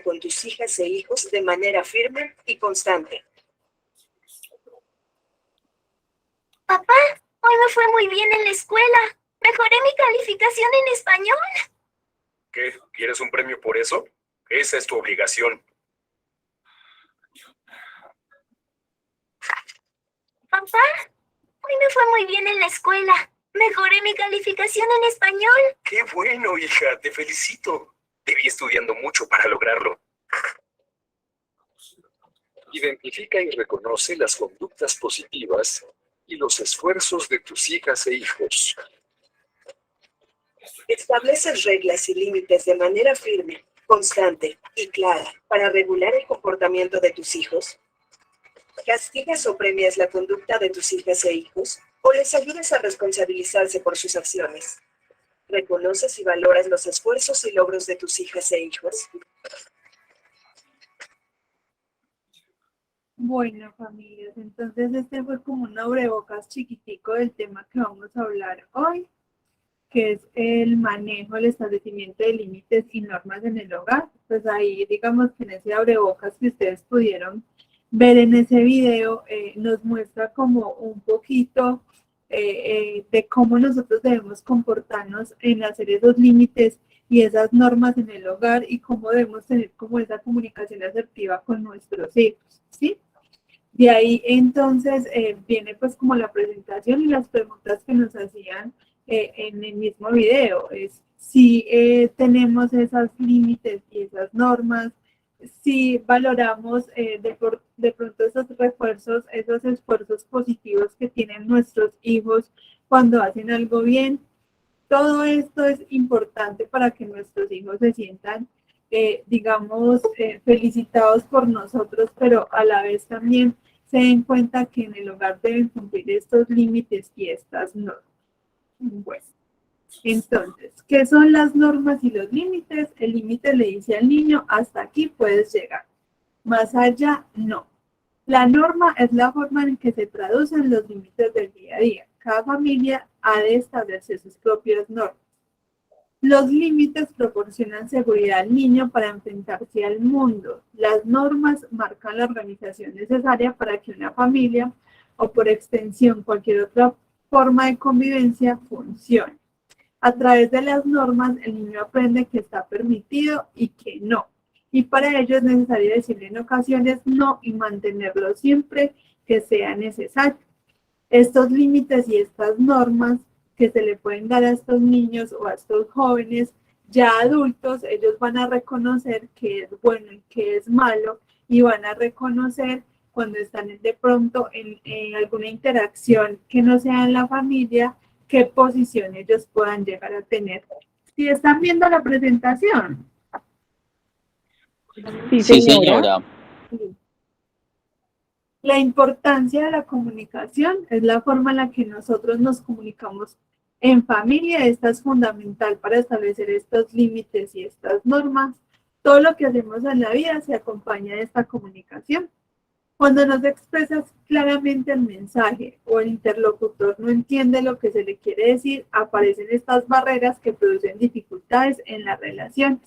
con tus hijas e hijos de manera firme y constante. Papá, hoy me fue muy bien en la escuela. Mejoré mi calificación en español. ¿Qué? ¿Quieres un premio por eso? Esa es tu obligación. Papá, hoy me fue muy bien en la escuela. Mejoré mi calificación en español. ¡Qué bueno, hija! Te felicito. Te vi estudiando mucho para lograrlo. Identifica y reconoce las conductas positivas y los esfuerzos de tus hijas e hijos. Estableces reglas y límites de manera firme, constante y clara para regular el comportamiento de tus hijos. ¿Castigas o premias la conducta de tus hijas e hijos? ¿O les ayudas a responsabilizarse por sus acciones? ¿Reconoces y valoras los esfuerzos y logros de tus hijas e hijos? Bueno, familias, entonces este fue como un abrebocas chiquitico del tema que vamos a hablar hoy, que es el manejo, el establecimiento de límites y normas en el hogar. Pues ahí digamos que en ese abrebocas que ustedes pudieron ver en ese video, nos muestra como un poquito de cómo nosotros debemos comportarnos en hacer esos límites y esas normas en el hogar y cómo debemos tener como esa comunicación asertiva con nuestros hijos, ¿sí? De ahí entonces viene pues como la presentación y las preguntas que nos hacían en el mismo video. Es si tenemos esos límites y esas normas, si valoramos de pronto esos refuerzos, esos esfuerzos positivos que tienen nuestros hijos cuando hacen algo bien. Todo esto es importante para que nuestros hijos se sientan, digamos, felicitados por nosotros, pero a la vez también se den cuenta que en el hogar deben cumplir estos límites y estas normas. Bueno, entonces, ¿qué son las normas y los límites? El límite le dice al niño, hasta aquí puedes llegar, más allá no. La norma es la forma en que se traducen los límites del día a día. Cada familia ha de establecer sus propias normas. Los límites proporcionan seguridad al niño para enfrentarse al mundo. Las normas marcan la organización necesaria para que una familia, o por extensión cualquier otra forma de convivencia, funcione. A través de las normas, el niño aprende que está permitido y que no. Y para ello es necesario decirle en ocasiones no y mantenerlo siempre que sea necesario. Estos límites y estas normas que se le pueden dar a estos niños o a estos jóvenes ya adultos, ellos van a reconocer qué es bueno y qué es malo y van a reconocer cuando están de pronto en alguna interacción que no sea en la familia, qué posición ellos puedan llegar a tener. Si están viendo la presentación. Sí, señora. La importancia de la comunicación es la forma en la que nosotros nos comunicamos en familia. Esta es fundamental para establecer estos límites y estas normas. Todo lo que hacemos en la vida se acompaña de esta comunicación. Cuando nos expresas claramente el mensaje o el interlocutor no entiende lo que se le quiere decir, aparecen estas barreras que producen dificultades en las relaciones.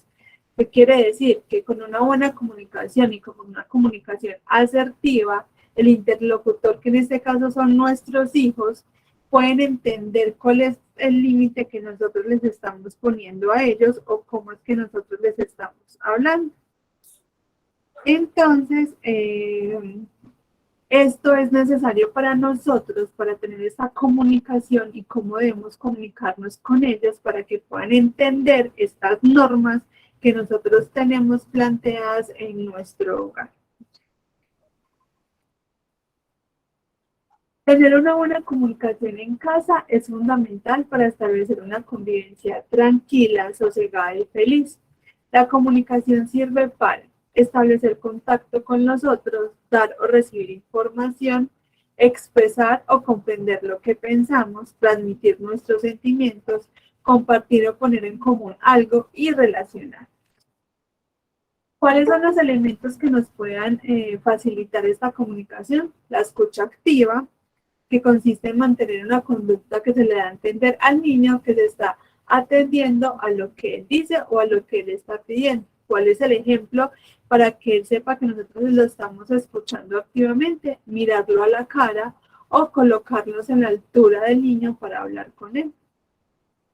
¿Qué quiere decir? Que con una buena comunicación y con una comunicación asertiva, el interlocutor, que en este caso son nuestros hijos, pueden entender cuál es el límite que nosotros les estamos poniendo a ellos o cómo es que nosotros les estamos hablando. Entonces, esto es necesario para nosotros, para tener esa comunicación y cómo debemos comunicarnos con ellos para que puedan entender estas normas que nosotros tenemos planteadas en nuestro hogar. Tener una buena comunicación en casa es fundamental para establecer una convivencia tranquila, sosegada y feliz. La comunicación sirve para establecer contacto con los otros, dar o recibir información, expresar o comprender lo que pensamos, transmitir nuestros sentimientos, compartir o poner en común algo y relacionar. ¿Cuáles son los elementos que nos puedan facilitar esta comunicación? La escucha activa, que consiste en mantener una conducta que se le da a entender al niño que se está atendiendo a lo que él dice o a lo que él está pidiendo. cuál es el ejemplo para que él sepa que nosotros lo estamos escuchando activamente, mirarlo a la cara o colocarnos en la altura del niño para hablar con él.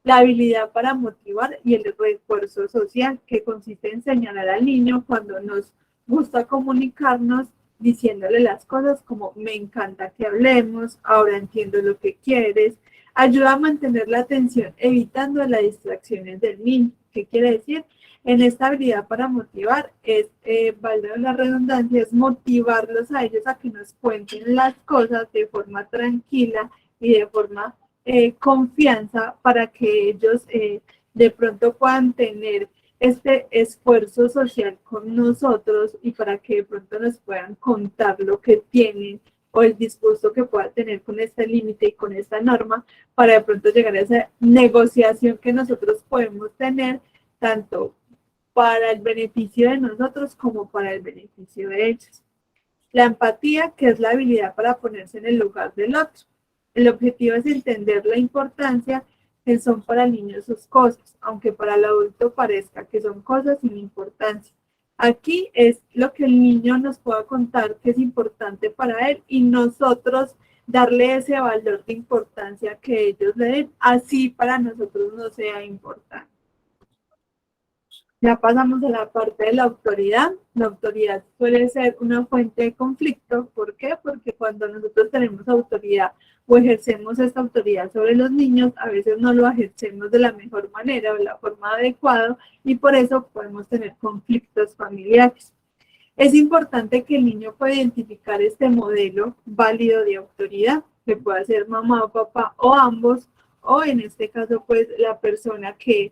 La habilidad para motivar y el refuerzo social, que consiste en señalar al niño cuando nos gusta comunicarnos, diciéndole las cosas como me encanta que hablemos, ahora entiendo lo que quieres, ayuda a mantener la atención evitando las distracciones del niño. ¿Qué quiere decir? En esta habilidad para motivar es, valga la redundancia, es motivarlos a ellos a que nos cuenten las cosas de forma tranquila y de forma confianza para que ellos de pronto puedan tener este esfuerzo social con nosotros y para que de pronto nos puedan contar lo que tienen o el disgusto que pueda tener con este límite y con esta norma para de pronto llegar a esa negociación que nosotros podemos tener tanto para el beneficio de nosotros como para el beneficio de ellos. La empatía, que es la habilidad para ponerse en el lugar del otro. El objetivo es entender la importancia que son para el niño sus cosas, aunque para el adulto parezca que son cosas sin importancia. Aquí es lo que el niño nos pueda contar que es importante para él y nosotros darle ese valor de importancia que ellos le den, así para nosotros no sea importante. Ya pasamos a la parte de la autoridad. La autoridad suele ser una fuente de conflicto. ¿Por qué? Porque cuando nosotros tenemos autoridad o ejercemos esta autoridad sobre los niños, a veces no lo ejercemos de la mejor manera o de la forma adecuada y por eso podemos tener conflictos familiares. Es importante que el niño pueda identificar este modelo válido de autoridad, que pueda ser mamá o papá o ambos, o en este caso pues la persona que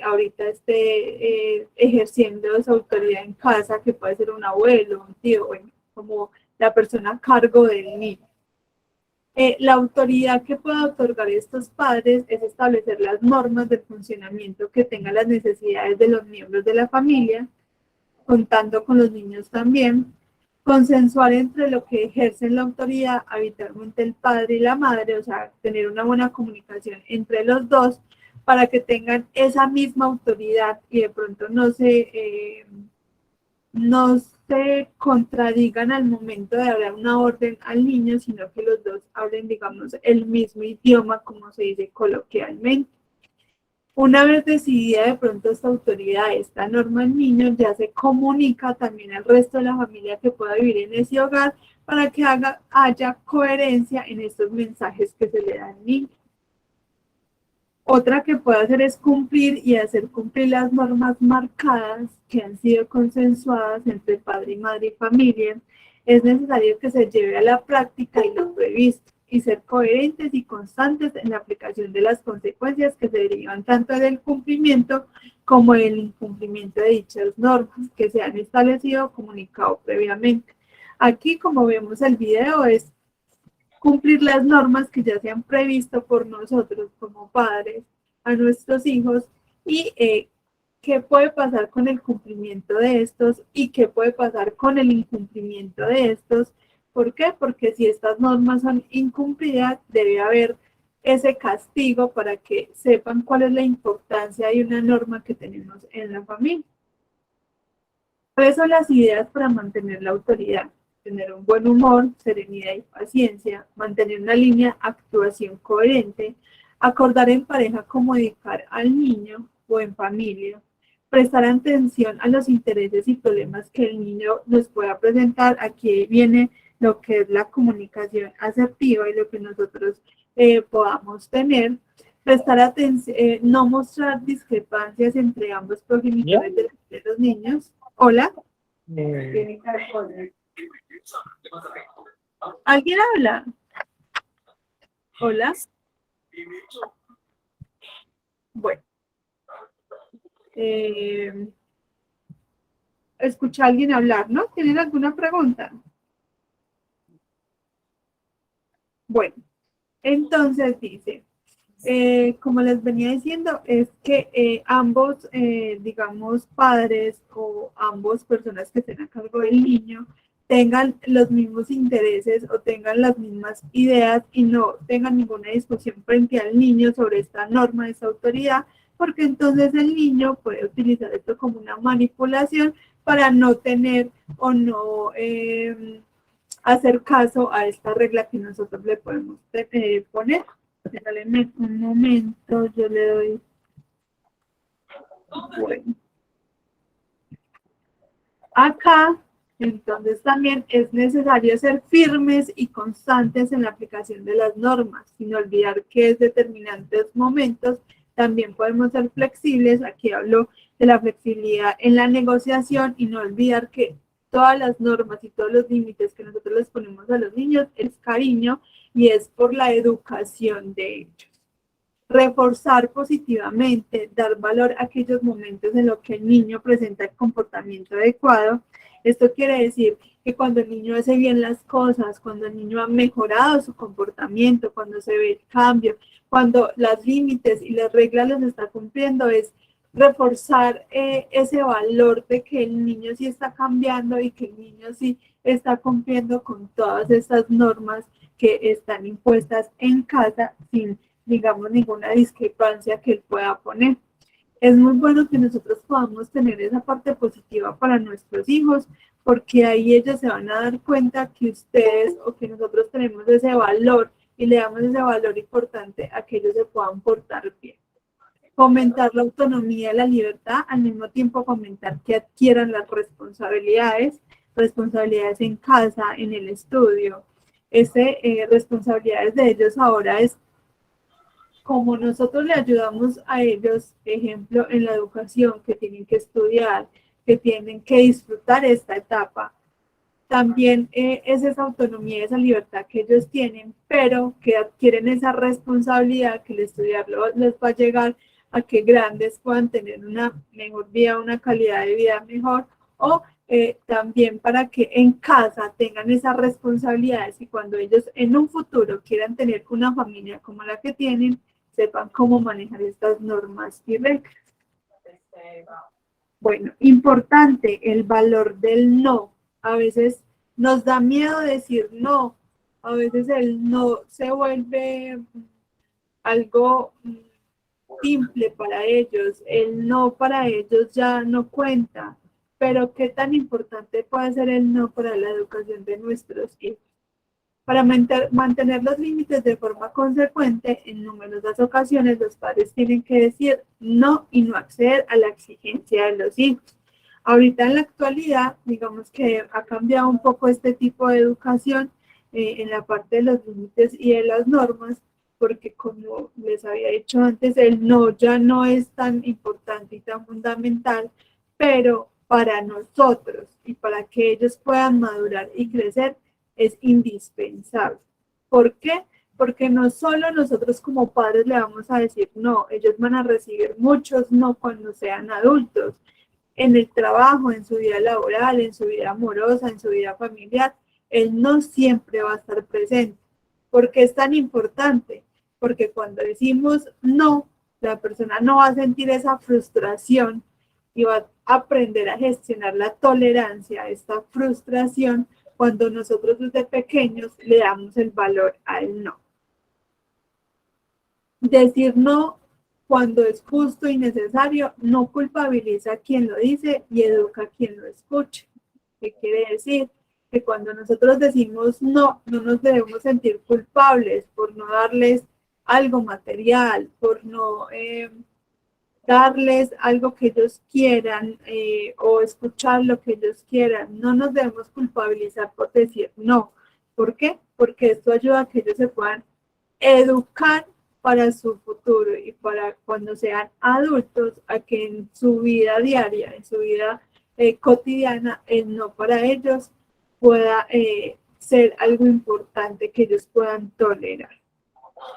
ahorita esté ejerciendo esa autoridad en casa, que puede ser un abuelo, un tío, bueno, como la persona a cargo del niño. La autoridad que pueda otorgar estos padres es establecer las normas de funcionamiento que tengan las necesidades de los miembros de la familia, contando con los niños también, consensuar entre lo que ejercen la autoridad, habitualmente el padre y la madre, o sea, tener una buena comunicación entre los dos para que tengan esa misma autoridad y de pronto no se contradigan al momento de dar una orden al niño, sino que los dos hablen, digamos, el mismo idioma, como se dice coloquialmente. Una vez decidida de pronto esta autoridad, esta norma al niño, ya se comunica también al resto de la familia que pueda vivir en ese hogar para que haya coherencia en estos mensajes que se le dan al niño. Otra que puede hacer es cumplir y hacer cumplir las normas marcadas que han sido consensuadas entre padre y madre y familia. Es necesario que se lleve a la práctica y lo previsto y ser coherentes y constantes en la aplicación de las consecuencias que se derivan tanto del cumplimiento como del incumplimiento de dichas normas que se han establecido o comunicado previamente. Aquí, como vemos el video, es cumplir las normas que ya se han previsto por nosotros como padres a nuestros hijos y qué puede pasar con el cumplimiento de estos y qué puede pasar con el incumplimiento de estos. ¿Por qué? Porque si estas normas son incumplidas, debe haber ese castigo para que sepan cuál es la importancia de una norma que tenemos en la familia. ¿Cuáles son las ideas para mantener la autoridad? Tener un buen humor, serenidad y paciencia, mantener una línea de actuación coherente, acordar en pareja cómo educar al niño o en familia, prestar atención a los intereses y problemas que el niño nos pueda presentar. Aquí viene lo que es la comunicación asertiva y lo que nosotros podamos tener. Prestar atención, no mostrar discrepancias entre ambos progenitores de los niños. Hola. ¿Alguien habla? Hola. Bueno. Escucha a alguien hablar, ¿no? ¿Tienen alguna pregunta? Bueno, entonces dice, como les venía diciendo, es que ambos, digamos, padres o ambos personas que estén a cargo del niño tengan los mismos intereses o tengan las mismas ideas y no tengan ninguna discusión frente al niño sobre esta norma, esta autoridad, porque entonces el niño puede utilizar esto como una manipulación para no tener o no hacer caso a esta regla que nosotros le podemos poner. Déjame un momento, yo le doy. Bueno. Acá, entonces también es necesario ser firmes y constantes en la aplicación de las normas, sin olvidar que en determinantes momentos también podemos ser flexibles. Aquí hablo de la flexibilidad en la negociación y no olvidar que todas las normas y todos los límites que nosotros les ponemos a los niños es cariño y es por la educación de ellos. Reforzar positivamente, dar valor a aquellos momentos en los que el niño presenta el comportamiento adecuado. Esto quiere decir que cuando el niño hace bien las cosas, cuando el niño ha mejorado su comportamiento, cuando se ve el cambio, cuando los límites y las reglas los está cumpliendo, es reforzar ese valor de que el niño sí está cambiando y que el niño sí está cumpliendo con todas estas normas que están impuestas en casa sin, digamos, ninguna discrepancia que él pueda poner. Es muy bueno que nosotros podamos tener esa parte positiva para nuestros hijos, porque ahí ellos se van a dar cuenta que ustedes o que nosotros tenemos ese valor y le damos ese valor importante a que ellos se puedan portar bien. Fomentar la autonomía y la libertad, al mismo tiempo fomentar que adquieran las responsabilidades en casa, en el estudio. Responsabilidades de ellos ahora es como nosotros le ayudamos a ellos, ejemplo, en la educación, que tienen que estudiar, que tienen que disfrutar esta etapa. También es esa autonomía, esa libertad que ellos tienen, pero que adquieren esa responsabilidad que el estudiar les va a llegar a que grandes puedan tener una mejor vida, una calidad de vida mejor, o también para que en casa tengan esas responsabilidades y cuando ellos en un futuro quieran tener una familia como la que tienen, sepan cómo manejar estas normas y reglas. Bueno, importante el valor del no. A veces nos da miedo decir no. A veces el no se vuelve algo simple para ellos. El no para ellos ya no cuenta. Pero qué tan importante puede ser el no para la educación de nuestros hijos. Para mantener los límites de forma consecuente, en numerosas ocasiones los padres tienen que decir no y no acceder a la exigencia de los hijos. Ahorita en la actualidad, digamos que ha cambiado un poco este tipo de educación en la parte de los límites y de las normas, porque como les había dicho antes, el no ya no es tan importante y tan fundamental, pero para nosotros y para que ellos puedan madurar y crecer, es indispensable. ¿Por qué? Porque no solo nosotros como padres le vamos a decir no, ellos van a recibir muchos no cuando sean adultos, en el trabajo, en su vida laboral, en su vida amorosa, en su vida familiar, el no siempre va a estar presente. ¿Por qué es tan importante? Porque cuando decimos no, la persona no va a sentir esa frustración y va a aprender a gestionar la tolerancia a esta frustración cuando nosotros desde pequeños le damos el valor al no. Decir no cuando es justo y necesario no culpabiliza a quien lo dice y educa a quien lo escucha. ¿Qué quiere decir? Que cuando nosotros decimos no, no nos debemos sentir culpables por no darles algo material, por no darles algo que ellos quieran o escuchar lo que ellos quieran. No nos debemos culpabilizar por decir no. ¿Por qué? Porque esto ayuda a que ellos se puedan educar para su futuro y para cuando sean adultos, a que en su vida diaria, en su vida cotidiana, el no para ellos pueda ser algo importante que ellos puedan tolerar.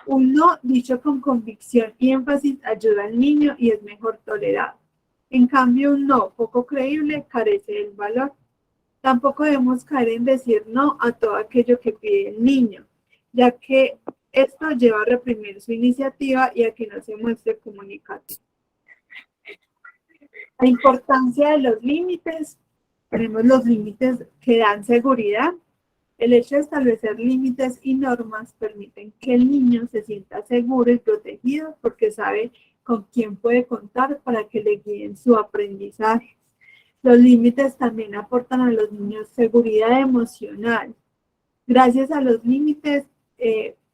Un no dicho con convicción y énfasis ayuda al niño y es mejor tolerado. En cambio, un no poco creíble carece del valor. Tampoco debemos caer en decir no a todo aquello que pide el niño, ya que esto lleva a reprimir su iniciativa y a que no se muestre comunicativo. La importancia de los límites. Tenemos los límites que dan seguridad. El hecho de establecer límites y normas permiten que el niño se sienta seguro y protegido porque sabe con quién puede contar para que le guíen su aprendizaje. Los límites también aportan a los niños seguridad emocional. Gracias a los límites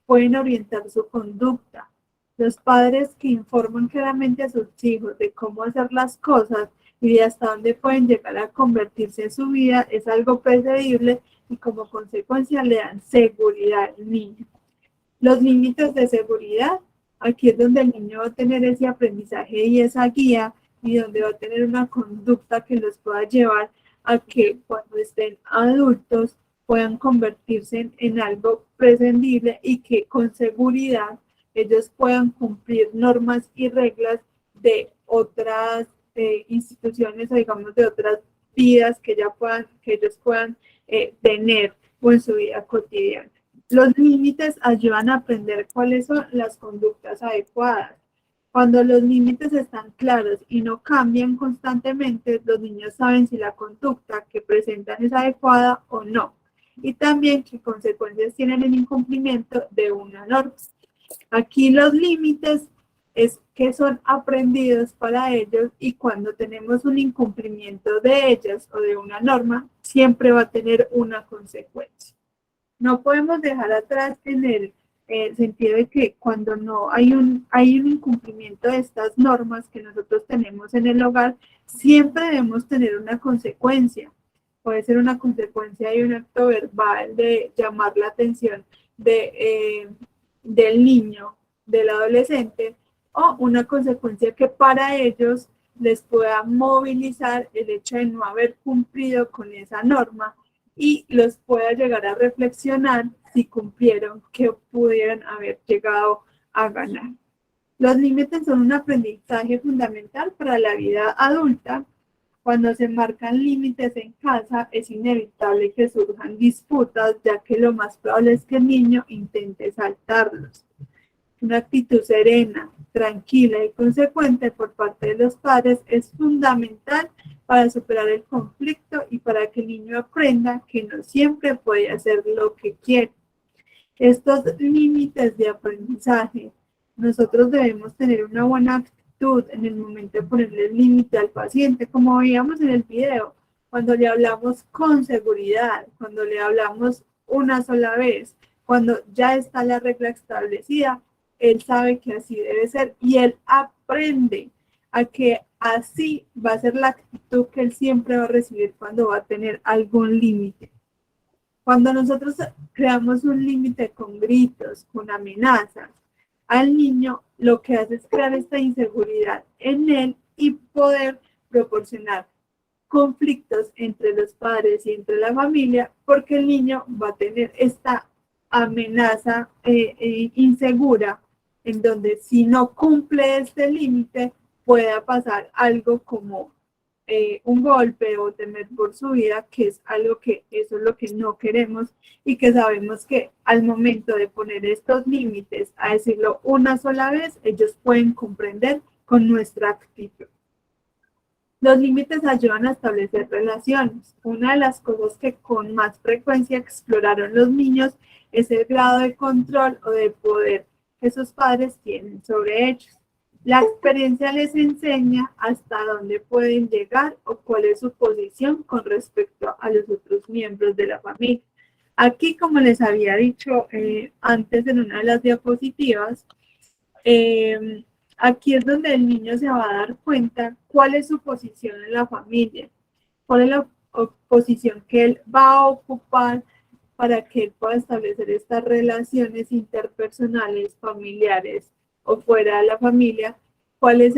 pueden orientar su conducta. Los padres que informan claramente a sus hijos de cómo hacer las cosas y de hasta dónde pueden llegar a convertirse en su vida es algo previsible y como consecuencia le dan seguridad al niño. Los límites de seguridad, aquí es donde el niño va a tener ese aprendizaje y esa guía y donde va a tener una conducta que los pueda llevar a que cuando estén adultos puedan convertirse en algo prescindible y que con seguridad ellos puedan cumplir normas y reglas de otras instituciones o digamos de otras vidas que ellos puedan tener o en su vida cotidiana. Los límites ayudan a aprender cuáles son las conductas adecuadas. Cuando los límites están claros y no cambian constantemente, los niños saben si la conducta que presentan es adecuada o no. Y también qué consecuencias tienen el incumplimiento de una norma. Aquí los límites es que son aprendidos para ellos y cuando tenemos un incumplimiento de ellas o de una norma, siempre va a tener una consecuencia. No podemos dejar atrás en el sentido de que cuando no hay un incumplimiento de estas normas que nosotros tenemos en el hogar, siempre debemos tener una consecuencia. Puede ser una consecuencia de un acto verbal, de llamar la atención del niño, del adolescente, o una consecuencia que para ellos les pueda movilizar el hecho de no haber cumplido con esa norma y los pueda llegar a reflexionar si cumplieron, que pudieran haber llegado a ganar. Los límites son un aprendizaje fundamental para la vida adulta. Cuando se marcan límites en casa, es inevitable que surjan disputas, ya que lo más probable es que el niño intente saltarlos. Una actitud serena, tranquila y consecuente por parte de los padres es fundamental para superar el conflicto y para que el niño aprenda que no siempre puede hacer lo que quiere. Estos límites de aprendizaje, nosotros debemos tener una buena actitud en el momento de ponerle el límite al paciente, como veíamos en el video, cuando le hablamos con seguridad, cuando le hablamos una sola vez, cuando ya está la regla establecida, él sabe que así debe ser y él aprende a que así va a ser la actitud que él siempre va a recibir cuando va a tener algún límite. Cuando nosotros creamos un límite con gritos, con amenazas, al niño lo que hace es crear esta inseguridad en él y poder proporcionar conflictos entre los padres y entre la familia, porque el niño va a tener esta amenaza insegura en donde si no cumple este límite pueda pasar algo como un golpe o temer por su vida, que es algo que eso es lo que no queremos y que sabemos que al momento de poner estos límites, a decirlo una sola vez, ellos pueden comprender con nuestra actitud. Los límites ayudan a establecer relaciones. Una de las cosas que con más frecuencia exploraron los niños es el grado de control o de poder que sus padres tienen sobre ellos. La experiencia les enseña hasta dónde pueden llegar o cuál es su posición con respecto a los otros miembros de la familia. Aquí, como les había dicho antes en una de las diapositivas, aquí es donde el niño se va a dar cuenta cuál es su posición en la familia, cuál es la posición que él va a ocupar para que él pueda establecer estas relaciones interpersonales, familiares o fuera de la familia, cuál es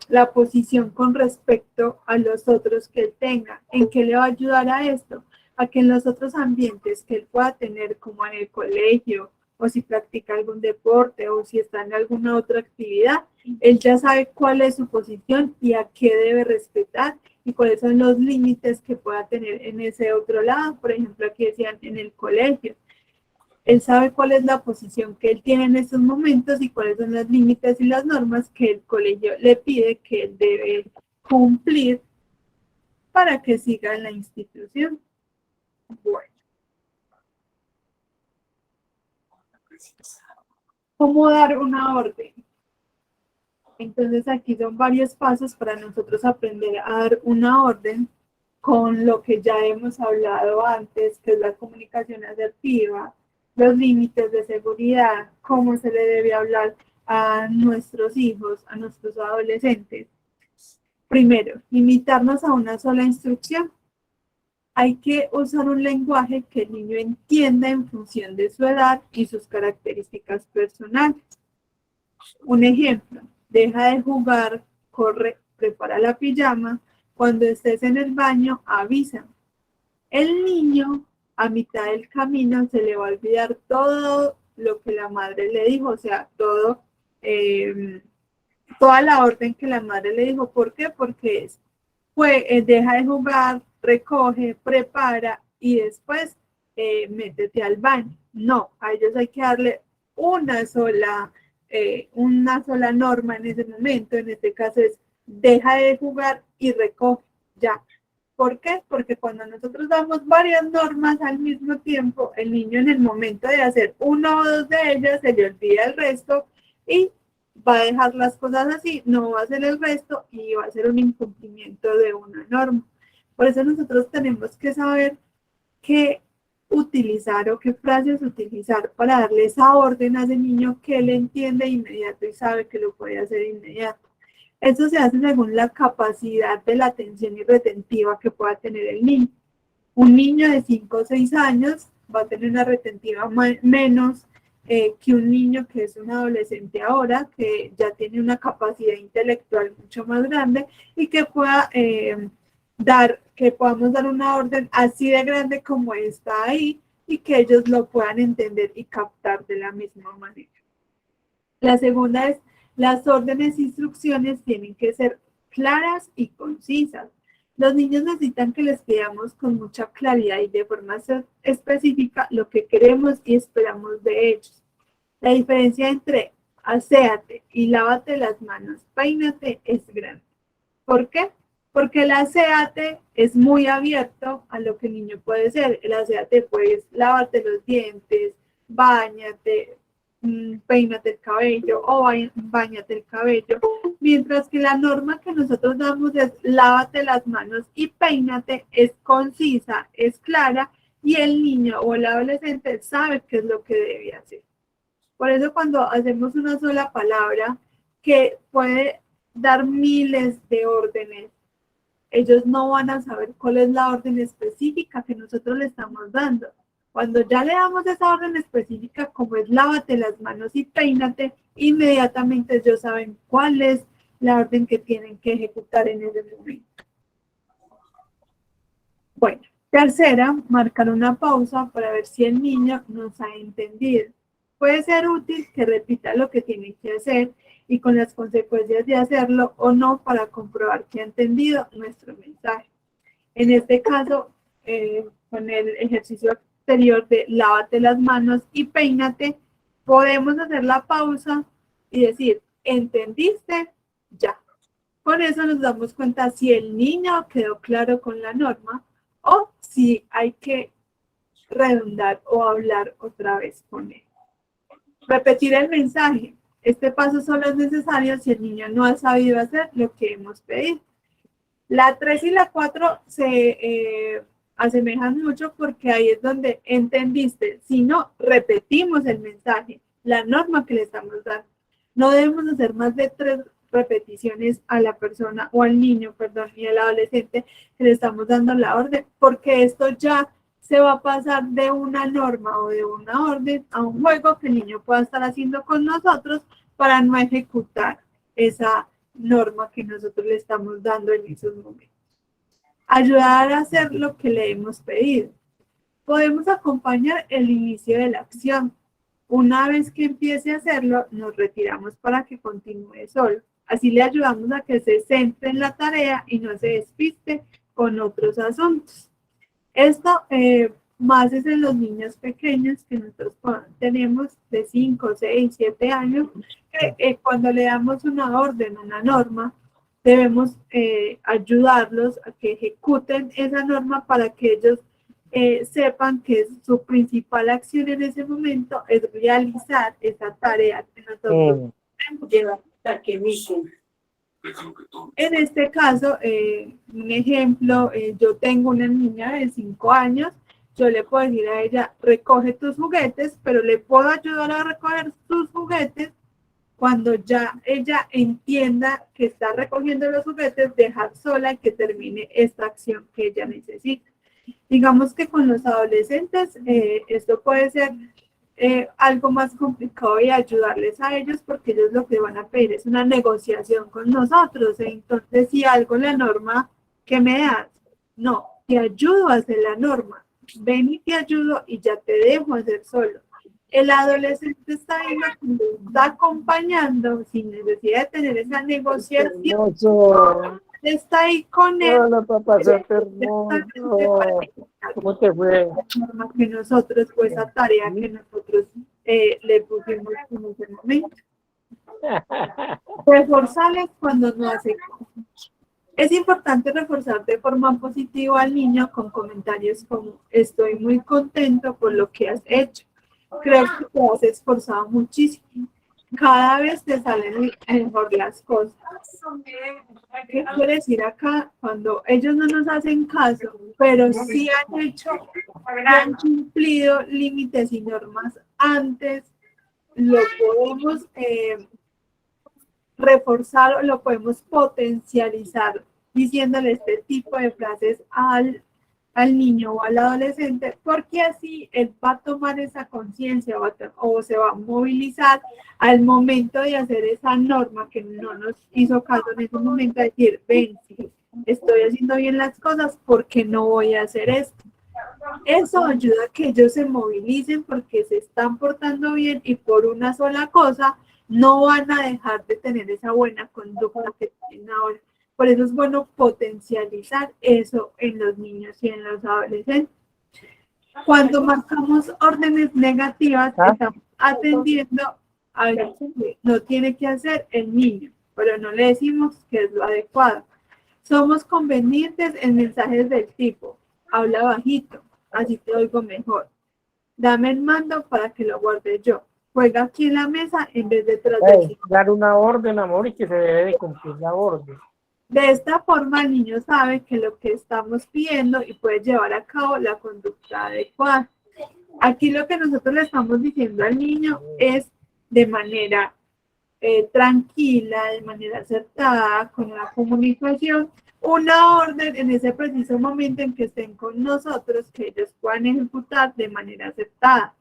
la posición con respecto a los otros que él tenga, en qué le va a ayudar a esto, a que en los otros ambientes que él pueda tener, como en el colegio, o si practica algún deporte, o si está en alguna otra actividad, él ya sabe cuál es su posición y a qué debe respetar y cuáles son los límites que pueda tener en ese otro lado. Por ejemplo, aquí decían en el colegio. Él sabe cuál es la posición que él tiene en estos momentos y cuáles son los límites y las normas que el colegio le pide que él debe cumplir para que siga en la institución. Bueno. ¿Cómo dar una orden? Entonces aquí son varios pasos para nosotros aprender a dar una orden con lo que ya hemos hablado antes, que es la comunicación asertiva, los límites de seguridad, cómo se le debe hablar a nuestros hijos, a nuestros adolescentes. Primero, limitarnos a una sola instrucción. Hay que usar un lenguaje que el niño entienda en función de su edad y sus características personales. Un ejemplo, deja de jugar, corre, prepara la pijama, cuando estés en el baño, avisa. El niño, a mitad del camino, se le va a olvidar todo lo que la madre le dijo, o sea, toda la orden que la madre le dijo. ¿Por qué? Porque deja de jugar, recoge, prepara y después métete al baño. No, a ellos hay que darle una sola norma en ese momento. En este caso es deja de jugar y recoge ya. ¿Por qué? Porque cuando nosotros damos varias normas al mismo tiempo, el niño en el momento de hacer una o dos de ellas se le olvida el resto y va a dejar las cosas así, no va a hacer el resto y va a ser un incumplimiento de una norma. Por eso nosotros tenemos que saber qué utilizar o qué frases utilizar para darle esa orden a ese niño que él entiende inmediato y sabe que lo puede hacer inmediato. Eso se hace según la capacidad de la atención y retentiva que pueda tener el niño. Un niño de 5 o 6 años va a tener una retentiva menos que un niño que es un adolescente ahora, que ya tiene una capacidad intelectual mucho más grande y que pueda que podamos dar una orden así de grande como está ahí y que ellos lo puedan entender y captar de la misma manera. La segunda es, las órdenes e instrucciones tienen que ser claras y concisas. Los niños necesitan que les pidamos con mucha claridad y de forma específica lo que queremos y esperamos de ellos. La diferencia entre aséate y lávate las manos, peínate es grande. ¿Por qué? Porque el aséate es muy abierto a lo que el niño puede ser. El aséate pues lávate los dientes, báñate, peínate el cabello o báñate el cabello, mientras que la norma que nosotros damos es lávate las manos y peínate, es concisa, es clara y el niño o el adolescente sabe qué es lo que debe hacer. Por eso cuando hacemos una sola palabra que puede dar miles de órdenes, ellos no van a saber cuál es la orden específica que nosotros le estamos dando. Cuando ya le damos esa orden específica, como es lávate las manos y peínate, inmediatamente ellos saben cuál es la orden que tienen que ejecutar en ese momento. Bueno, tercera, marcar una pausa para ver si el niño nos ha entendido. Puede ser útil que repita lo que tiene que hacer y con las consecuencias de hacerlo o no para comprobar que ha entendido nuestro mensaje. En este caso, con el ejercicio anterior de lávate las manos y peínate, podemos hacer la pausa y decir, ¿entendiste? Ya. Con eso nos damos cuenta si el niño quedó claro con la norma o si hay que redundar o hablar otra vez con él. Repetir el mensaje. Este paso solo es necesario si el niño no ha sabido hacer lo que hemos pedido. La 3 y la 4 se asemejan mucho porque ahí es donde entendiste. Si no, repetimos el mensaje, la norma que le estamos dando. No debemos hacer más de 3 repeticiones a la persona o al niño, perdón, y al adolescente que le estamos dando la orden, porque esto ya se va a pasar de una norma o de una orden a un juego que el niño pueda estar haciendo con nosotros para no ejecutar esa norma que nosotros le estamos dando en esos momentos. Ayudar a hacer lo que le hemos pedido. Podemos acompañar el inicio de la acción. Una vez que empiece a hacerlo, nos retiramos para que continúe solo. Así le ayudamos a que se centre en la tarea y no se despiste con otros asuntos. Esto más es en los niños pequeños que nosotros tenemos de 5, 6, 7 años, que cuando le damos una orden, una norma, debemos ayudarlos a que ejecuten esa norma para que ellos sepan que su principal acción en ese momento es realizar esa tarea que nosotros debemos llevar En este caso, un ejemplo, yo tengo una niña de 5 años, yo le puedo decir a ella, recoge tus juguetes, pero le puedo ayudar a recoger sus juguetes cuando ya ella entienda que está recogiendo los juguetes, dejar sola y que termine esta acción que ella necesita. Digamos que con los adolescentes esto puede ser algo más complicado y ayudarles a ellos porque ellos lo que van a pedir es una negociación con nosotros. Entonces, si algo la norma, ¿qué me das? No, te ayudo a hacer la norma. Ven y te ayudo y ya te dejo hacer solo. El adolescente está ahí, está acompañando sin necesidad de tener esa negociación. Hermoso. Está ahí con él. Hola, papá, hermoso. ¿Cómo te fue? Que nosotros, pues, esa tarea que nosotros le pusimos en ese momento. Reforzarles cuando no hace caso. Es importante reforzar de forma positiva al niño con comentarios como estoy muy contento por lo que has hecho. Creo que te has esforzado muchísimo. Cada vez te salen mejor las cosas. ¿Qué quiere decir acá? Cuando ellos no nos hacen caso, pero sí han hecho, han cumplido límites y normas antes, lo podemos reforzar o lo podemos potencializar diciéndole este tipo de frases al niño o al adolescente, porque así él va a tomar esa conciencia o se va a movilizar al momento de hacer esa norma que no nos hizo caso en ese momento, de decir, ven, sí, estoy haciendo bien las cosas, ¿por qué no voy a hacer esto? Eso ayuda a que ellos se movilicen porque se están portando bien y por una sola cosa no van a dejar de tener esa buena conducta que tienen ahora. Por eso es bueno potencializar eso en los niños y en los adolescentes. Cuando marcamos órdenes negativas, estamos atendiendo a algo que no tiene que hacer el niño, pero no le decimos que es lo adecuado. Somos convenientes en mensajes del tipo, habla bajito, así te oigo mejor. Dame el mando para que lo guarde yo. Juega aquí en la mesa en vez de tras de ti. Dar una orden, amor, y que se debe de cumplir la orden. De esta forma, el niño sabe que lo que estamos pidiendo y puede llevar a cabo la conducta adecuada. Aquí lo que nosotros le estamos diciendo al niño es de manera tranquila, de manera acertada, con una comunicación, una orden en ese preciso momento en que estén con nosotros, que ellos puedan ejecutar de manera acertada.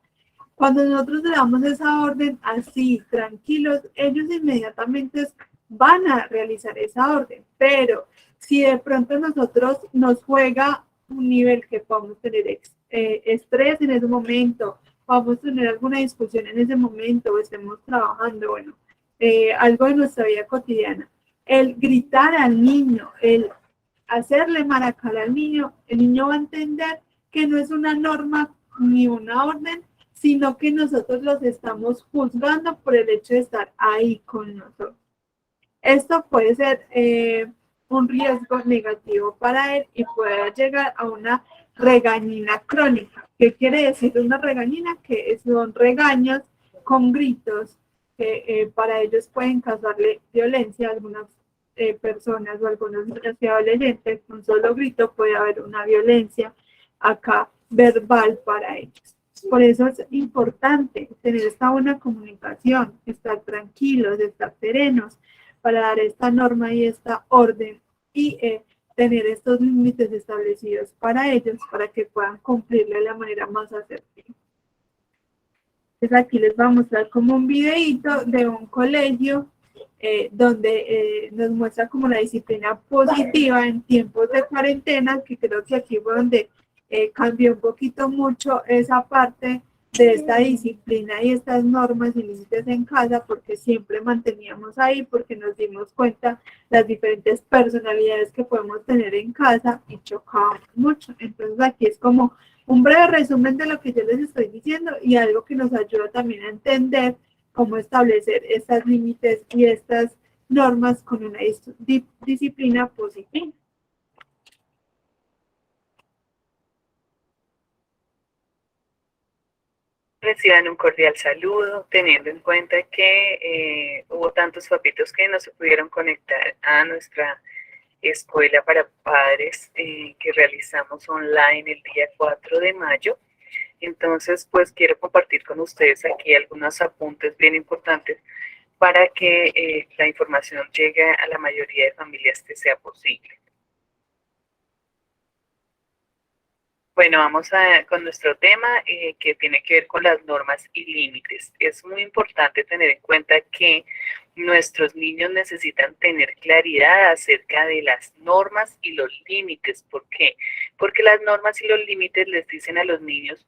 Cuando nosotros le damos esa orden así, tranquilos, ellos inmediatamente van a realizar esa orden, pero si de pronto nosotros nos juega un nivel que podamos tener estrés en ese momento, vamos a tener alguna discusión en ese momento o estemos trabajando, bueno, algo de nuestra vida cotidiana, el gritar al niño, el hacerle maracal al niño, el niño va a entender que no es una norma ni una orden, sino que nosotros los estamos juzgando por el hecho de estar ahí con nosotros. Esto puede ser un riesgo negativo para él y puede llegar a una regañina crónica. ¿Qué quiere decir una regañina? Que son regaños con gritos que para ellos pueden causarle violencia a algunas personas o algunos niños y adolescentes. Un solo grito puede haber una violencia acá verbal para ellos. Por eso es importante tener esta buena comunicación, estar tranquilos, estar serenos, para dar esta norma y esta orden y tener estos límites establecidos para ellos, para que puedan cumplirlo de la manera más asertiva. Entonces aquí les voy a mostrar como un videíto de un colegio donde nos muestra como la disciplina positiva en tiempos de cuarentena, que creo que aquí fue donde cambió un poquito mucho esa parte de esta disciplina y estas normas y límites en casa, porque siempre manteníamos ahí, porque nos dimos cuenta las diferentes personalidades que podemos tener en casa y chocábamos mucho. Entonces aquí es como un breve resumen de lo que yo les estoy diciendo y algo que nos ayuda también a entender cómo establecer estos límites y estas normas con una disciplina positiva. Reciban un cordial saludo, teniendo en cuenta que hubo tantos papitos que no se pudieron conectar a nuestra escuela para padres que realizamos online el día 4 de mayo. Entonces, pues quiero compartir con ustedes aquí algunos apuntes bien importantes para que la información llegue a la mayoría de familias que sea posible. Bueno, vamos con nuestro tema que tiene que ver con las normas y límites. Es muy importante tener en cuenta que nuestros niños necesitan tener claridad acerca de las normas y los límites. ¿Por qué? Porque las normas y los límites les dicen a los niños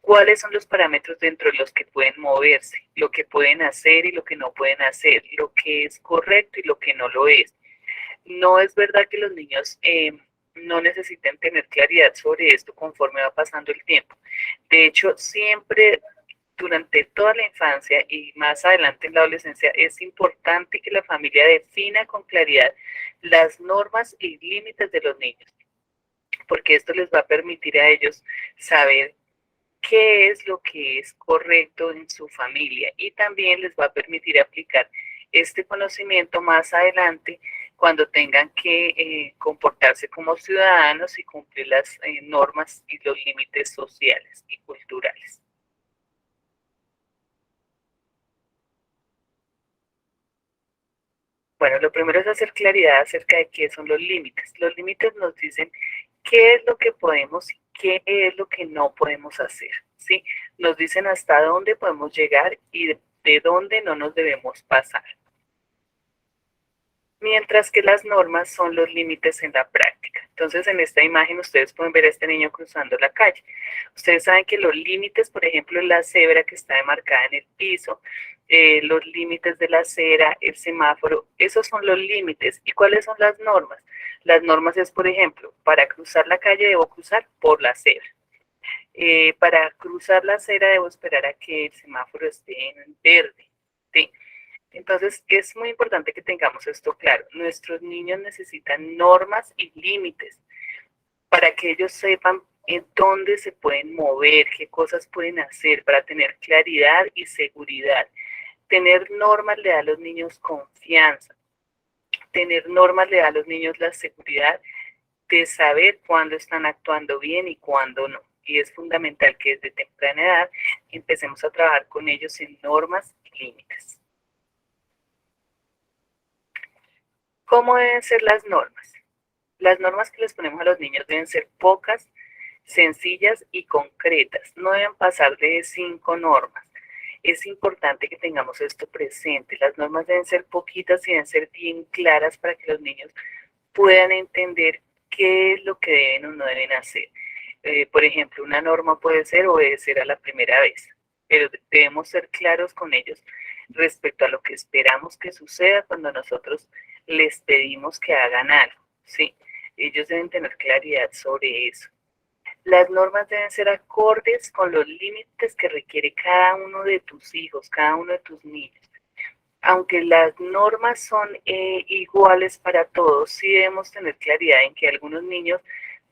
cuáles son los parámetros dentro de los que pueden moverse, lo que pueden hacer y lo que no pueden hacer, lo que es correcto y lo que no lo es. No es verdad que los niños no necesiten tener claridad sobre esto conforme va pasando el tiempo. De hecho, siempre durante toda la infancia y más adelante en la adolescencia es importante que la familia defina con claridad las normas y límites de los niños, porque esto les va a permitir a ellos saber qué es lo que es correcto en su familia y también les va a permitir aplicar este conocimiento más adelante cuando tengan que comportarse como ciudadanos y cumplir las normas y los límites sociales y culturales. Bueno, lo primero es hacer claridad acerca de qué son los límites. Los límites nos dicen qué es lo que podemos y qué es lo que no podemos hacer, ¿sí? Nos dicen hasta dónde podemos llegar y de dónde no nos debemos pasar. Mientras que las normas son los límites en la práctica. Entonces, en esta imagen ustedes pueden ver a este niño cruzando la calle. Ustedes saben que los límites, por ejemplo, la cebra que está demarcada en el piso, los límites de la acera, el semáforo, esos son los límites. ¿Y cuáles son las normas? Las normas es, por ejemplo, para cruzar la calle debo cruzar por la acera. Para cruzar la acera debo esperar a que el semáforo esté en verde, ¿sí? Entonces, es muy importante que tengamos esto claro. Nuestros niños necesitan normas y límites para que ellos sepan en dónde se pueden mover, qué cosas pueden hacer, para tener claridad y seguridad. Tener normas le da a los niños confianza. Tener normas le da a los niños la seguridad de saber cuándo están actuando bien y cuándo no. Y es fundamental que desde temprana edad empecemos a trabajar con ellos en normas y límites. ¿Cómo deben ser las normas? Las normas que les ponemos a los niños deben ser pocas, sencillas y concretas. No deben pasar de 5 normas. Es importante que tengamos esto presente. Las normas deben ser poquitas y deben ser bien claras para que los niños puedan entender qué es lo que deben o no deben hacer. Por ejemplo, una norma puede ser obedecer a la primera vez, pero debemos ser claros con ellos respecto a lo que esperamos que suceda cuando nosotros les pedimos que hagan algo, ¿sí? Ellos deben tener claridad sobre eso. Las normas deben ser acordes con los límites que requiere cada uno de tus hijos, cada uno de tus niños. Aunque las normas son iguales para todos, sí debemos tener claridad en que algunos niños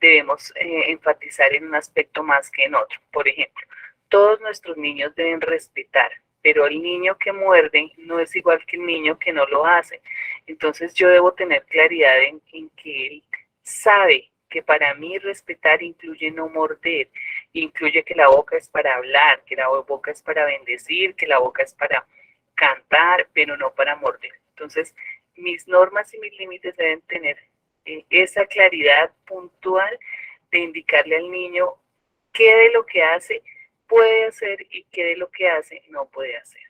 debemos enfatizar en un aspecto más que en otro. Por ejemplo, todos nuestros niños deben respetar, pero el niño que muerde no es igual que el niño que no lo hace. Entonces yo debo tener claridad en que él sabe que para mí respetar incluye no morder, incluye que la boca es para hablar, que la boca es para bendecir, que la boca es para cantar, pero no para morder. Entonces, mis normas y mis límites deben tener esa claridad puntual de indicarle al niño qué de lo que hace puede hacer y qué de lo que hace no puede hacer.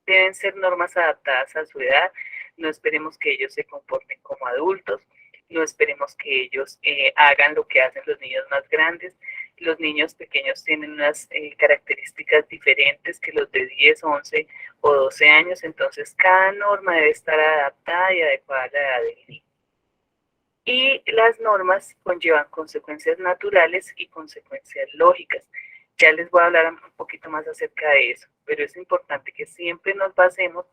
Deben ser normas adaptadas a su edad. No esperemos que ellos se comporten como adultos. No esperemos que ellos hagan lo que hacen los niños más grandes. Los niños pequeños tienen unas características diferentes que los de 10, 11 o 12 años. Entonces, cada norma debe estar adaptada y adecuada a la edad del niño. Y las normas conllevan consecuencias naturales y consecuencias lógicas. Ya les voy a hablar un poquito más acerca de eso, pero es importante que siempre nos basemos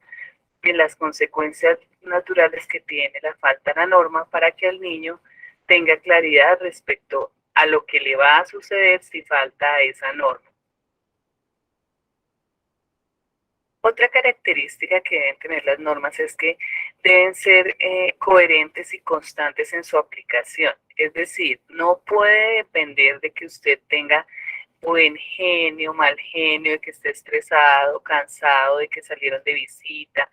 en las consecuencias naturales que tiene la falta de la norma para que el niño tenga claridad respecto a lo que le va a suceder si falta esa norma. Otra característica que deben tener las normas es que deben ser coherentes y constantes en su aplicación. Es decir, no puede depender de que usted tenga buen genio, mal genio, de que esté estresado, cansado, de que salieron de visita,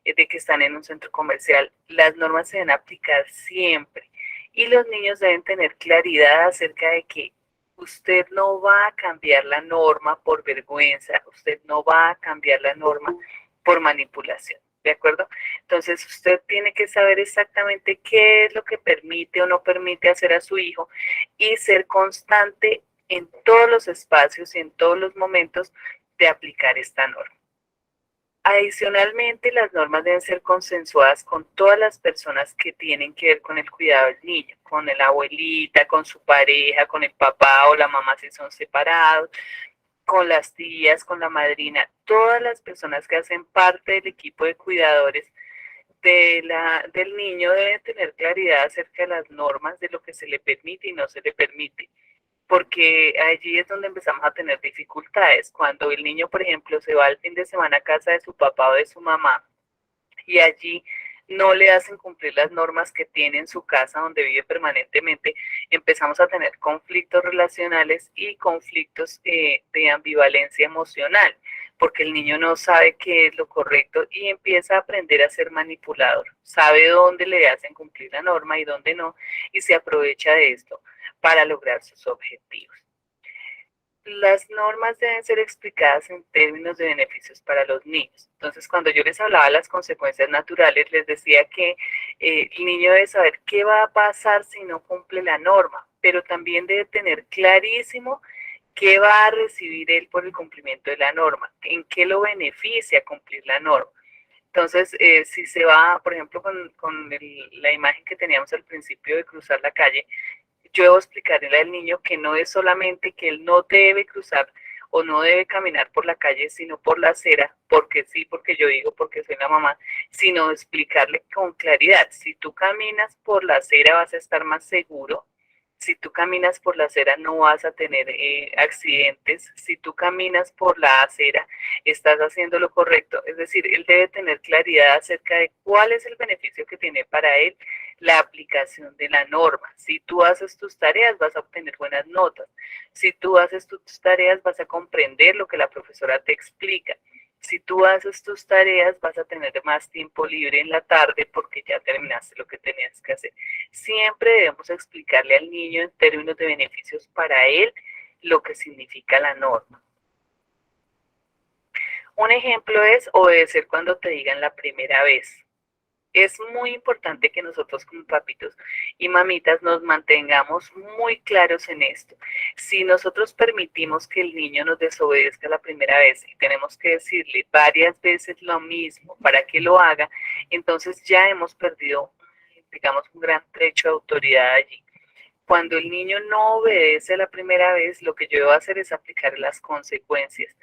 de que están en un centro comercial. Las normas se deben aplicar siempre y los niños deben tener claridad acerca de que usted no va a cambiar la norma por vergüenza, usted no va a cambiar la norma por manipulación, ¿de acuerdo? Entonces usted tiene que saber exactamente qué es lo que permite o no permite hacer a su hijo y ser constante en todos los espacios y en todos los momentos de aplicar esta norma. Adicionalmente, las normas deben ser consensuadas con todas las personas que tienen que ver con el cuidado del niño, con la abuelita, con su pareja, con el papá o la mamá si son separados, con las tías, con la madrina, todas las personas que hacen parte del equipo de cuidadores del niño deben tener claridad acerca de las normas, de lo que se le permite y no se le permite, porque allí es donde empezamos a tener dificultades. Cuando el niño, por ejemplo, se va el fin de semana a casa de su papá o de su mamá y allí no le hacen cumplir las normas que tiene en su casa donde vive permanentemente, empezamos a tener conflictos relacionales y conflictos de ambivalencia emocional, porque el niño no sabe qué es lo correcto y empieza a aprender a ser manipulador, sabe dónde le hacen cumplir la norma y dónde no, y se aprovecha de esto para lograr sus objetivos. Las normas deben ser explicadas en términos de beneficios para los niños. Entonces, cuando yo les hablaba de las consecuencias naturales, les decía que el niño debe saber qué va a pasar si no cumple la norma, pero también debe tener clarísimo qué va a recibir él por el cumplimiento de la norma, en qué lo beneficia cumplir la norma. Entonces, si se va, por ejemplo, con la imagen que teníamos al principio de cruzar la calle, yo debo explicarle al niño que no es solamente que él no debe cruzar o no debe caminar por la calle, sino por la acera, porque sí, porque yo digo, porque soy la mamá, sino explicarle con claridad, si tú caminas por la acera vas a estar más seguro, si tú caminas por la acera no vas a tener accidentes, si tú caminas por la acera estás haciendo lo correcto, es decir, él debe tener claridad acerca de cuál es el beneficio que tiene para él la aplicación de la norma. Si tú haces tus tareas vas a obtener buenas notas, si tú haces tus tareas vas a comprender lo que la profesora te explica. Si tú haces tus tareas, vas a tener más tiempo libre en la tarde porque ya terminaste lo que tenías que hacer. Siempre debemos explicarle al niño en términos de beneficios para él lo que significa la norma. Un ejemplo es obedecer cuando te digan la primera vez. Es muy importante que nosotros como papitos y mamitas nos mantengamos muy claros en esto. Si nosotros permitimos que el niño nos desobedezca la primera vez y tenemos que decirle varias veces lo mismo para que lo haga, entonces ya hemos perdido, digamos, un gran trecho de autoridad allí. Cuando el niño no obedece la primera vez, lo que yo debo hacer es aplicar las consecuencias.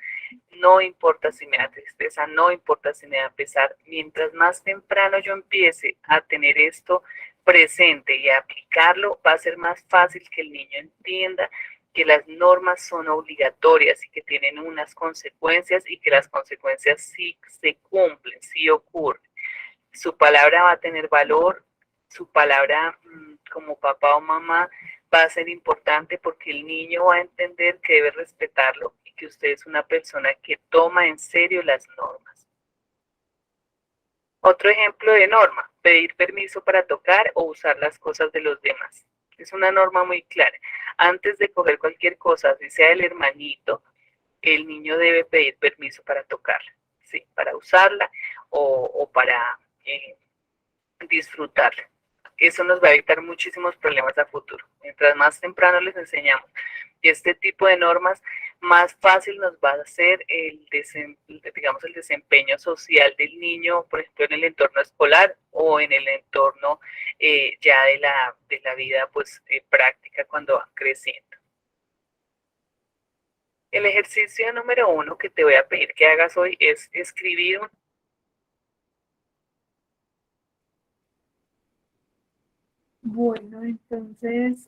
No importa si me da tristeza, no importa si me da pesar. Mientras más temprano yo empiece a tener esto presente y a aplicarlo, va a ser más fácil que el niño entienda que las normas son obligatorias y que tienen unas consecuencias y que las consecuencias sí se cumplen, sí ocurren. Su palabra va a tener valor, su palabra como papá o mamá va a ser importante porque el niño va a entender que debe respetarlo y que usted es una persona que toma en serio las normas. Otro ejemplo de norma, pedir permiso para tocar o usar las cosas de los demás. Es una norma muy clara. Antes de coger cualquier cosa, si sea el hermanito, el niño debe pedir permiso para tocarla, ¿sí? Para usarla o para disfrutarla. Eso nos va a evitar muchísimos problemas a futuro. Mientras más temprano les enseñamos este tipo de normas, más fácil nos va a ser el desempeño social del niño, por ejemplo, en el entorno escolar o en el entorno ya de la vida pues, práctica cuando van creciendo. El ejercicio número 1 que te voy a pedir que hagas hoy es escribir un Bueno, entonces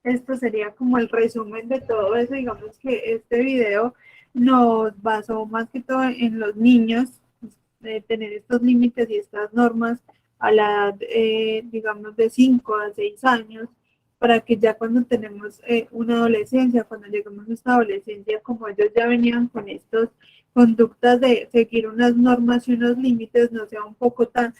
esto sería como el resumen de todo eso. Digamos que este video nos basó más que todo en los niños, tener estos límites y estas normas a la edad, digamos, de 5 a 6 años, para que ya cuando tenemos una adolescencia, cuando llegamos a esta adolescencia, como ellos ya venían con estas conductas de seguir unas normas y unos límites, no sea un poco tan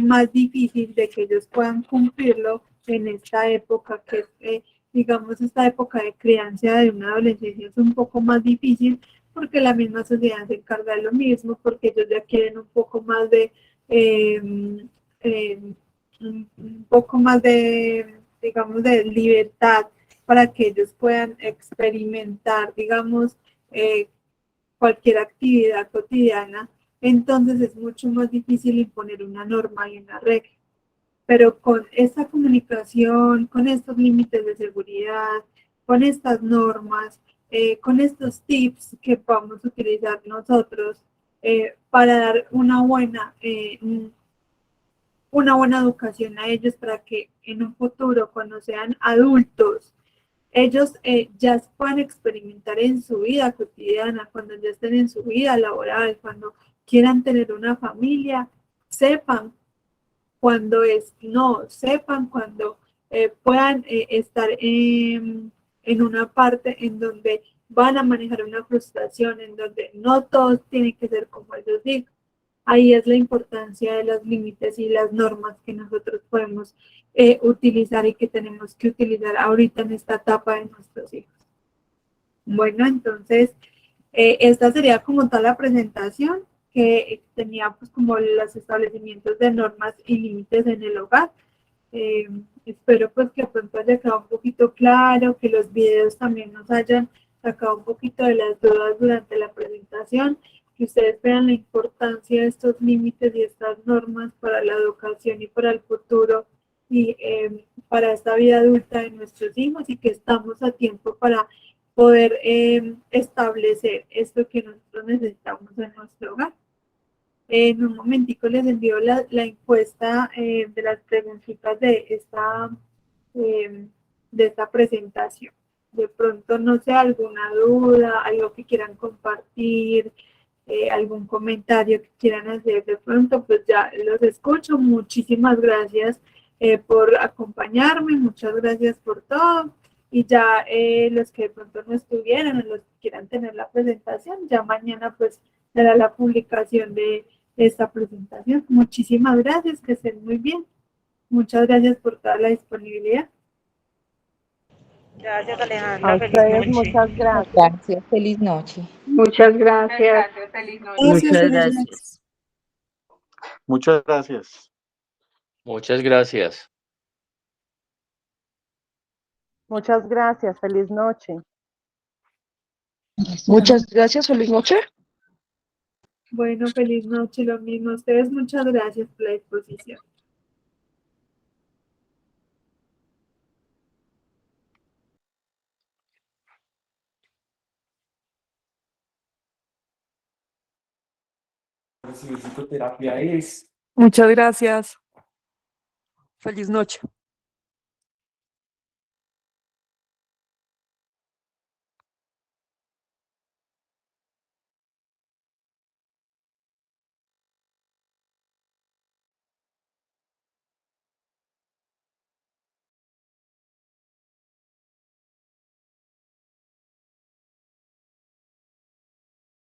más difícil de que ellos puedan cumplirlo en esta época que digamos, esta época de crianza de una adolescencia es un poco más difícil porque la misma sociedad se encarga de lo mismo, porque ellos ya quieren un poco más de, un poco más de, digamos, de libertad para que ellos puedan experimentar, digamos, cualquier actividad cotidiana. Entonces es mucho más difícil imponer una norma y una regla. Pero con esta comunicación, con estos límites de seguridad, con estas normas, con estos tips que podemos utilizar nosotros para dar una buena educación a ellos para que en un futuro, cuando sean adultos, ellos ya puedan experimentar en su vida cotidiana, cuando ya estén en su vida laboral, cuando quieran tener una familia, sepan cuando no, sepan cuando puedan estar en una parte en donde van a manejar una frustración, en donde no todos tienen que ser como ellos digan. Ahí es la importancia de los límites y las normas que nosotros podemos utilizar y que tenemos que utilizar ahorita en esta etapa de nuestros hijos. Bueno, entonces, esta sería como tal la presentación que tenía pues como los establecimientos de normas y límites en el hogar. Espero pues que pronto haya quedado un poquito claro, que los videos también nos hayan sacado un poquito de las dudas durante la presentación, que ustedes vean la importancia de estos límites y estas normas para la educación y para el futuro y para esta vida adulta de nuestros hijos y que estamos a tiempo para poder establecer esto que nosotros necesitamos en nuestro hogar. En un momentico les envío la encuesta de las preguntitas de esta presentación. De pronto, no sé, alguna duda, algo que quieran compartir, algún comentario que quieran hacer, de pronto, pues ya los escucho. Muchísimas gracias por acompañarme, muchas gracias por todo. Y ya los que de pronto no estuvieran o los que quieran tener la presentación, ya mañana pues será la publicación de esta presentación. Muchísimas gracias, que estén muy bien. Muchas gracias por toda la disponibilidad. Gracias, A Alejandra. Feliz ustedes noche. muchas gracias. Gracias, feliz noche. Muchas gracias. Feliz noche. Muchas gracias. Muchas gracias. Muchas gracias. Muchas gracias. Feliz noche. Muchas gracias, feliz noche. Bueno, feliz noche, lo mismo a ustedes. Muchas gracias por la disposición. Recibir psicoterapia es Muchas gracias. Feliz noche.